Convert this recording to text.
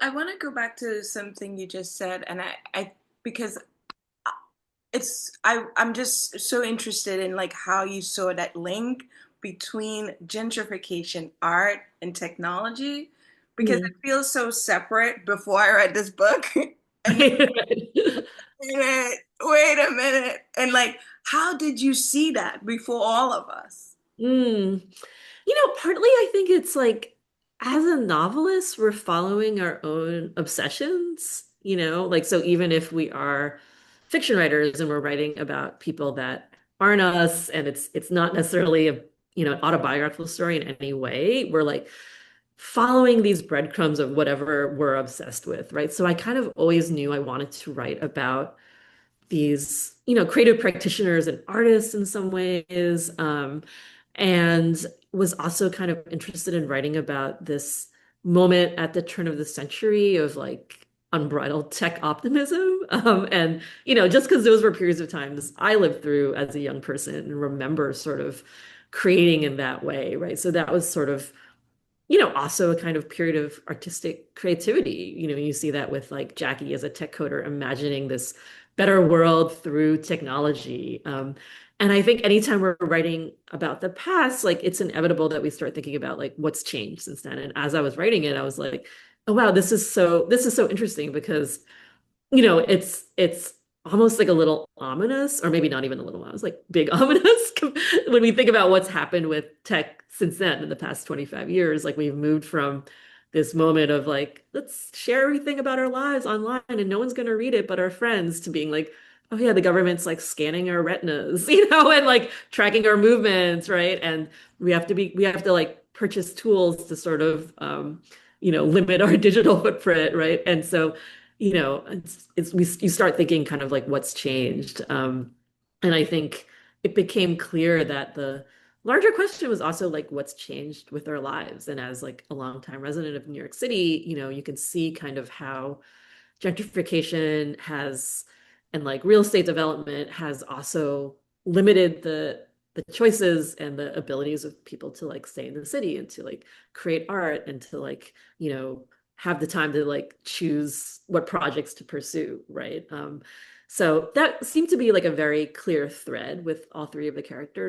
I want to go back to something you just said, and I because I'm just so interested in like how you saw that link between gentrification, art, and technology, because it Mm. feels so separate before I read this book. And then, wait a minute, and like, how did you see that before all of us? Mm. Partly I think it's like as a novelist, we're following our own obsessions, like so even if we are fiction writers and we're writing about people that aren't us and it's not necessarily a, an autobiographical story in any way, we're like following these breadcrumbs of whatever we're obsessed with, right? So I kind of always knew I wanted to write about these, creative practitioners and artists in some ways, and was also kind of interested in writing about this moment at the turn of the century of like unbridled tech optimism. And, just because those were periods of times I lived through as a young person and remember sort of creating in that way, right? So that was sort of also a kind of period of artistic creativity. You see that with like Jackie as a tech coder, imagining this better world through technology. And I think anytime we're writing about the past, like it's inevitable that we start thinking about like what's changed since then. And as I was writing it, I was like, oh wow, this is so interesting because it's almost like a little ominous, or maybe not even a little ominous, like big ominous when we think about what's happened with tech since then in the past 25 years. Like we've moved from this moment of like, let's share everything about our lives online and no one's going to read it but our friends to being like, oh yeah, the government's like scanning our retinas, and like tracking our movements, right? And we have to like purchase tools to sort of limit our digital footprint, right? And so you start thinking kind of like what's changed. And I think it became clear that the larger question was also like what's changed with our lives. And as like a longtime resident of New York City, you can see kind of how gentrification has and like real estate development has also limited the choices and the abilities of people to like stay in the city and to like create art and to like, have the time to like choose what projects to pursue, right? So that seemed to be like a very clear thread with all three of the characters.